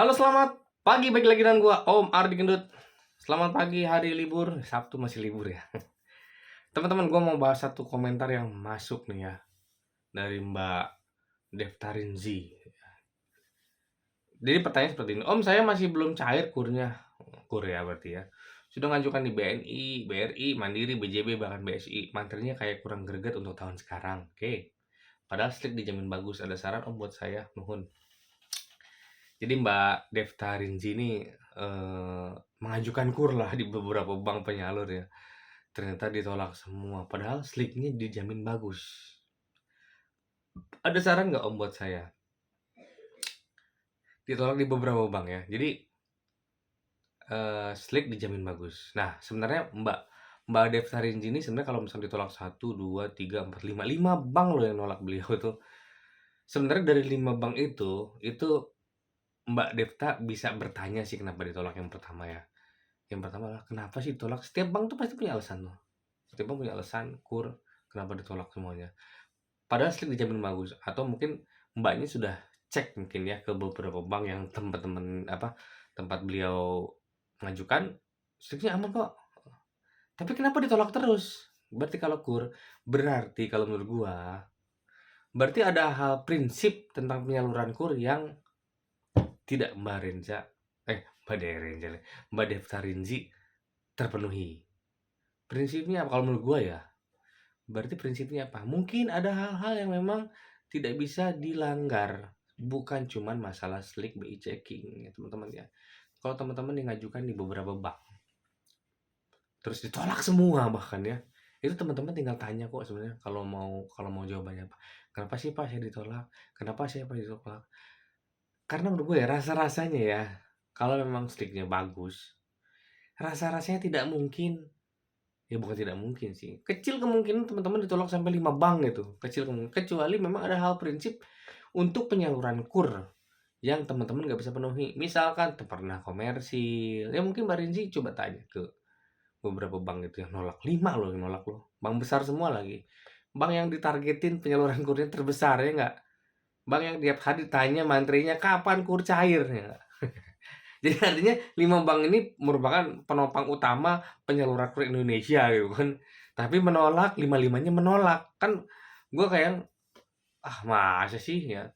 Halo, selamat pagi, balik lagi dengan gua Om Ardi Gendut. Selamat pagi, hari libur, Sabtu masih libur ya. Teman-teman, gua mau bahas satu komentar yang masuk nih ya, dari Mbak Deftarinzi. Jadi pertanyaan seperti ini, Om, saya masih belum cair kurnya. Kur ya berarti ya. Sudah ngajukan di BNI, BRI, Mandiri, BJB, bahkan BSI. Materinya kayak kurang greget untuk tahun sekarang. Oke. Padahal slik dijamin bagus. Ada saran Om buat saya? Nuhun. Jadi Mbak Deftarinzi ini mengajukan kur lah di beberapa bank penyalur ya. Ternyata ditolak semua. Padahal sliknya dijamin bagus. Ada saran nggak Om buat saya? Ditolak di beberapa bank ya. Jadi slik dijamin bagus. Nah, sebenarnya Mbak Deftarinzi ini sebenarnya kalau misalnya ditolak 1, 2, 3, 4, 5, 5 bank loh yang nolak beliau tuh. Sebenarnya dari 5 bank itu Mbak Defta bisa bertanya sih kenapa ditolak yang pertama ya. Yang pertama adalah kenapa sih ditolak? Setiap bank tuh pasti punya alasan loh. Setiap bank punya alasan, kenapa ditolak semuanya. Padahal slik dijamin bagus. Atau mungkin Mbaknya sudah cek mungkin ya ke beberapa bank yang tempat beliau mengajukan, sliknya aman kok. Tapi kenapa ditolak terus? Berarti kalau menurut gua, berarti ada hal prinsip tentang penyaluran kur yang tidak Mbak Deftarinzi terpenuhi. Prinsipnya kalau menurut gua ya, berarti prinsipnya apa? Mungkin ada hal-hal yang memang tidak bisa dilanggar, bukan cuman masalah slik BI checking ya teman-teman ya. Kalau teman-teman yang ngajukan di beberapa bank, terus ditolak semua bahkan ya, itu teman-teman tinggal tanya kok sebenarnya kalau mau jawabannya apa. Kenapa sih Pak saya ditolak? Kenapa saya Pak ditolak? Karena menurut gue ya rasa-rasanya ya, kalau memang sliknya bagus, rasa-rasanya tidak mungkin. Ya bukan tidak mungkin sih, kecil kemungkinan teman-teman ditolak sampai 5 bank gitu, kecil kemungkinan. Kecuali memang ada hal prinsip untuk penyaluran kur yang teman-teman nggak bisa penuhi. Misalkan pernah komersil, ya mungkin Mbak Rinzi coba tanya ke beberapa bank itu yang nolak, 5 loh yang nolak loh, bank besar semua lagi. Bank yang ditargetin penyaluran kurnya terbesar ya nggak? Bank yang tiap hari tanya mantrinya kapan kur cair ya nggak? Jadi artinya 5 bank ini merupakan penopang utama penyaluran kur Indonesia gitu kan. Tapi menolak, lima-limanya menolak. Kan gue kayak, ah masa sih ya.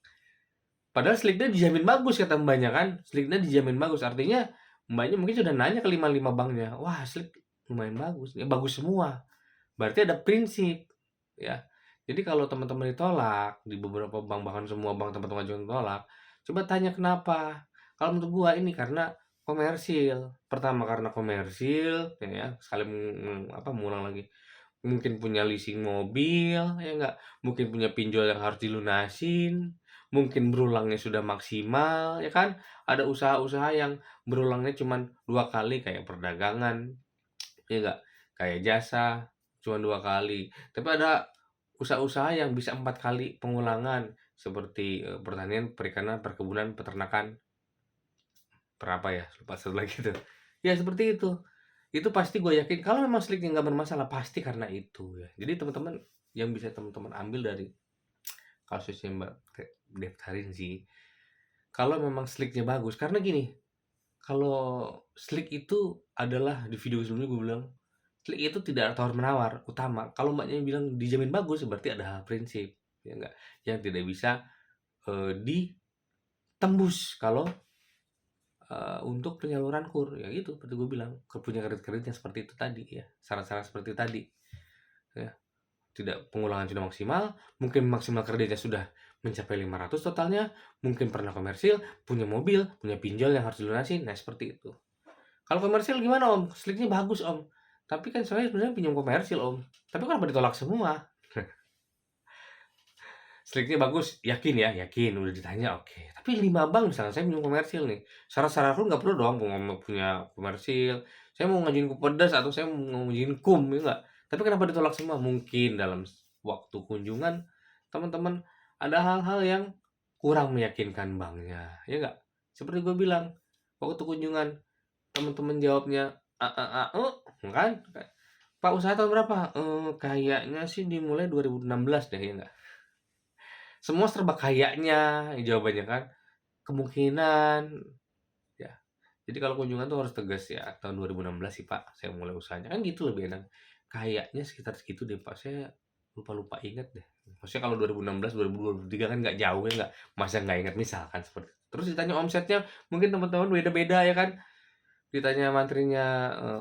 Padahal sliknya dijamin bagus kata mbaknya kan. Sliknya dijamin bagus. Artinya mbaknya mungkin sudah nanya ke 5 banknya. Wah slik lumayan bagus. Ya bagus semua. Berarti ada prinsip. Ya. Jadi kalau teman-teman ditolak di beberapa bank, bahkan semua bank tempat pengajuan tolak, coba tanya kenapa. Kalau menurut gua ini karena komersil. Pertama karena komersil, ya, sekali mengulang lagi. Mungkin punya leasing mobil, ya enggak? Mungkin punya pinjol yang harus dilunasin, mungkin berulangnya sudah maksimal, ya kan? Ada usaha-usaha yang berulangnya cuman 2 kali kayak perdagangan, ya enggak? Kayak jasa cuma 2 kali. Tapi ada usaha-usaha yang bisa 4 kali pengulangan seperti, pertanian, perikanan, perkebunan, peternakan, berapa ya? Lupa satu lagi tuh. Ya seperti itu. Itu pasti gue yakin kalau memang sliknya nggak bermasalah pasti karena itu ya. Jadi teman-teman yang bisa teman-teman ambil dari kasusnya Mbak Deftarin sih, kalau memang sliknya bagus karena gini, kalau slik itu adalah di video sebelumnya gue bilang, slik itu tidak ada tawar-menawar, utama. Kalau Mbaknya bilang dijamin bagus berarti ada hal prinsip, ya enggak? Yang tidak bisa, ditembus kalau, untuk penyaluran kur, ya gitu seperti gue bilang, punya kredit-kredit yang seperti itu tadi ya, syarat-syarat seperti tadi, ya. Tidak pengulangan sudah maksimal, mungkin maksimal kreditnya sudah mencapai 500 totalnya, mungkin pernah komersil, punya mobil, punya pinjol yang harus dilunasin, nah seperti itu. Kalau komersil gimana Om? Sliknya bagus Om, tapi kan saya sebenarnya pinjam komersil Om, tapi kenapa ditolak semua? Sliknya bagus, yakin ya? Yakin, udah ditanya, oke. Tapi 5 bank misalnya saya pinjam komersil nih, syarat-syarat lu nggak perlu dong punya komersil, saya mau ngajuin Kupedes atau saya mau ngajuin KUM, ya nggak? Tapi kenapa ditolak semua? Mungkin dalam waktu kunjungan, teman-teman ada hal-hal yang kurang meyakinkan banknya, ya nggak? Seperti gue bilang, waktu kunjungan teman-teman jawabnya, kan? Pak usaha tahun berapa? Kayaknya sih dimulai 2016 deh, ya nggak? Semua serba kayaknya jawabannya kan. Kemungkinan, Jadi kalau kunjungan tuh harus tegas ya, tahun 2016 sih Pak, saya mulai usahanya, kan gitu lebih enak. Kayaknya sekitar segitu deh Pak, saya lupa-lupa inget deh. Maksudnya kalau 2016, 2023 kan nggak jauh ya nggak, masa nggak ingat misalkan seperti itu. Terus ditanya omsetnya, mungkin teman-teman beda-beda ya kan. Ditanya mantrinya,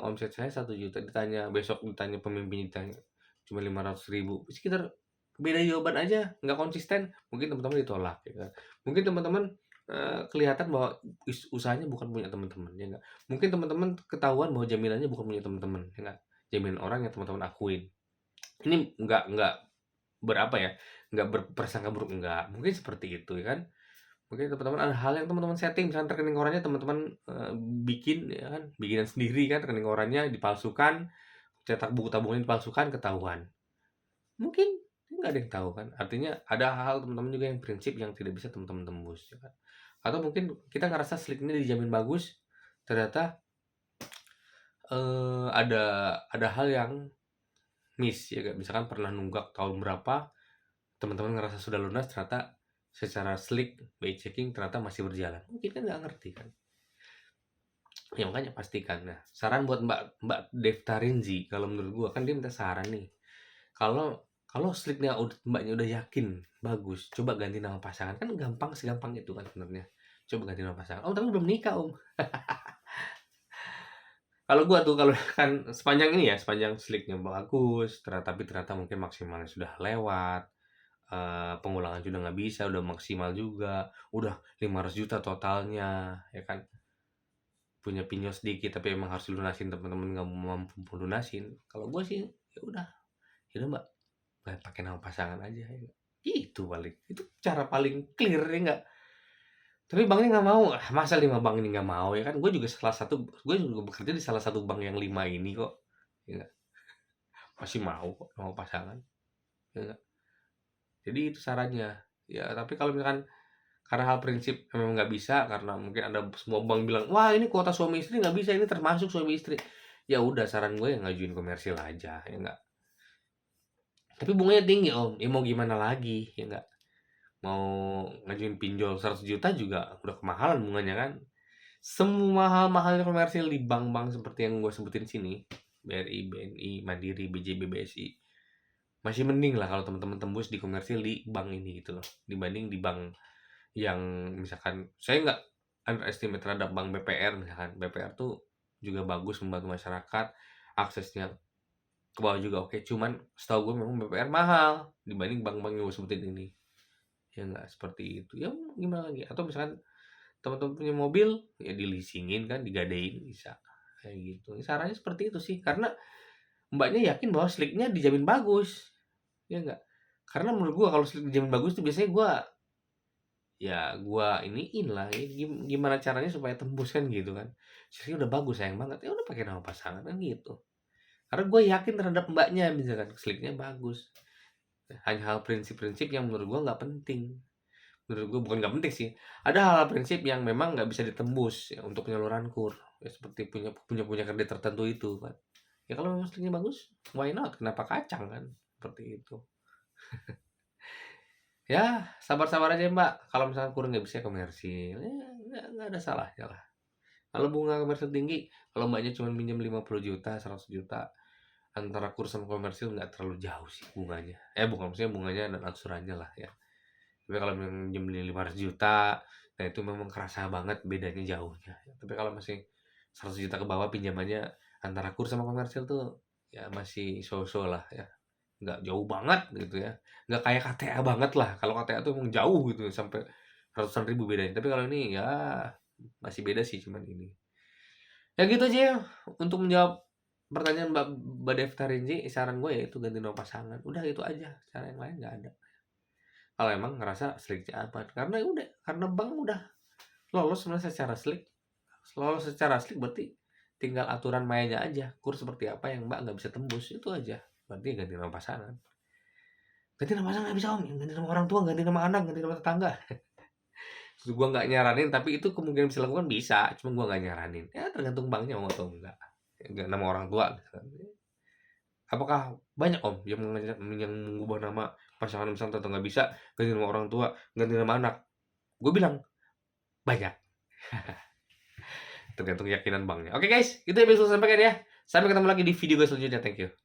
omset saya 1 juta, ditanya besok ditanya pemimpin ditanya cuma 500.000, sekitar beda jawaban aja, nggak konsisten, mungkin teman-teman ditolak ya kan. Mungkin teman-teman, kelihatan bahwa usahanya bukan punya teman-teman, ya nggak. Mungkin teman-teman ketahuan bahwa jaminannya bukan punya teman-teman, ya nggak. Jaminan orang yang teman-teman akuin. Ini nggak berapa ya, nggak berprasangka buruk, enggak. Mungkin seperti itu ya kan. Mungkin teman-teman ada hal yang teman-teman setting, misalkan rekening korannya teman-teman, bikin ya kan, bikinan sendiri kan, rekening korannya dipalsukan, cetak buku tabungan dipalsukan, ketahuan. Mungkin nggak ada yang tahu kan. Artinya ada hal-hal teman-teman juga yang prinsip yang tidak bisa teman-teman tembus ya kan. Atau mungkin kita ngerasa slik ini dijamin bagus, ternyata, ada hal yang miss ya kan. Misalkan pernah nunggak tahun berapa, teman-teman ngerasa sudah lunas, ternyata secara slik by checking ternyata masih berjalan. Mungkin kan nggak ngerti kan. Ya makanya pastikan. Nah, saran buat Mbak Devtarinzi, kalau menurut gua kan dia minta saran nih. Kalau kalau sliknya Mbaknya udah yakin bagus, coba ganti nama pasangan. Kan gampang, segampang itu kan sebenarnya. Coba ganti nama pasangan. Oh, tapi belum nikah, Om. Kalau gua tuh kalau kan sepanjang ini ya, sepanjang sliknya bagus, tapi ternyata mungkin maksimalnya sudah lewat, pengulangan sudah nggak bisa, udah maksimal juga, udah 500 juta totalnya, ya kan. Punya pinjol sedikit tapi emang harus dilunasin, teman-teman nggak mampu lunasin. Kalau gue sih ya udah, Mbak, pakai nama pasangan aja ya nggak? Itu paling, itu cara paling clear ya nggak. Tapi banknya nggak mau. Ah, masa 5 bank ini nggak mau ya kan? Gue juga bekerja di salah satu bank yang 5 ini kok, ya nggak? Masih mau kok nama pasangan, ya nggak? Jadi itu sarannya. Ya tapi kalau misalkan karena hal prinsip memang nggak bisa, karena mungkin ada semua bank bilang, wah ini kuota suami istri nggak bisa, ini termasuk suami istri. Ya udah, saran gue yang ngajuin komersil aja, ya nggak. Tapi bunganya tinggi om, ya mau gimana lagi, ya nggak. Mau ngajuin pinjol 100 juta juga udah kemahalan bunganya kan. Semua mahal-mahalnya komersil di bank-bank seperti yang gue sebutin sini, BRI, BNI, Mandiri, BJB, BSI, masih mending lah kalau teman-teman tembus di komersil di bank ini gitu loh, dibanding di bank yang misalkan saya nggak underestimate terhadap bank BPR. Misalkan BPR tuh juga bagus membantu masyarakat, aksesnya ke bawah juga oke, cuman setahu gue memang BPR mahal dibanding bank-bank yang gue sebutin ini, ya nggak seperti itu ya. Gimana lagi, atau misalkan teman-teman punya mobil ya dileasingin kan, digadein bisa kayak gitu. Sarannya seperti itu sih, karena Mbaknya yakin bahwa sliknya dijamin bagus, ya nggak. Karena menurut gua kalau slik dijamin bagus tuh biasanya gua iniin lah, ya gimana caranya supaya tembus kan gitu kan. Sliknya udah bagus, sayang banget, ya udah pakai nama pasangan kan gitu. Karena gue yakin terhadap Mbaknya, misalkan sliknya bagus. Hanya hal prinsip-prinsip yang menurut gua nggak penting. Menurut gue bukan nggak penting sih, ada hal-hal prinsip yang memang nggak bisa ditembus ya untuk penyaluran KUR, ya seperti punya punya punya kredit tertentu itu kan. Ya kalau memang sliknya bagus, why not, kenapa kacang kan, seperti itu. Ya sabar-sabar aja Mbak, kalau misalnya KUR nggak bisa komersil ya nggak ada salahnya lah. Kalau bunga komersil tinggi, kalau Mbaknya cuma minjem 50 juta 100 juta, antara KUR sama komersil nggak terlalu jauh sih bunganya, bukan, maksudnya bunganya dan angsurannya lah ya. Tapi kalau minjem 500 juta, nah itu memang kerasa banget bedanya jauhnya. Tapi kalau masih 100 juta ke bawah pinjamannya, antara KUR sama komersil tuh ya masih so-so lah ya. Nggak jauh banget gitu ya. Nggak kayak KTA banget lah. Kalau KTA tuh emang jauh gitu sampai ratusan ribu bedanya. Tapi kalau ini ya masih beda sih, cuman ini. Ya gitu aja ya untuk menjawab pertanyaan Mbak Devtarinji, saran gue ya itu ganti nama pasangan. Udah itu aja, cara yang lain nggak ada. Kalau emang ngerasa sliknya apa, karena ya udah, karena bank udah lolos sebenarnya secara slik. Lolos secara slik berarti tinggal aturan mainnya aja, KUR seperti apa yang Mbak nggak bisa tembus, itu aja. Berarti ganti nama pasangan. Ganti nama pasangan nggak bisa om, ganti nama orang tua, ganti nama anak, ganti nama tetangga. Terus gue nggak nyaranin, tapi itu kemungkinan bisa lakukan, bisa, cuma gue nggak nyaranin. Ya tergantung banknya mau atau enggak. Nama orang tua misalkan. Apakah banyak om yang mengubah nama pasangan misalnya atau nggak bisa, ganti nama orang tua, ganti nama anak? Gue bilang banyak. Tergantung keyakinan banknya. Oke guys, itu yang bisa saya sampaikan ya. Sampai ketemu lagi di video gue selanjutnya. Thank you.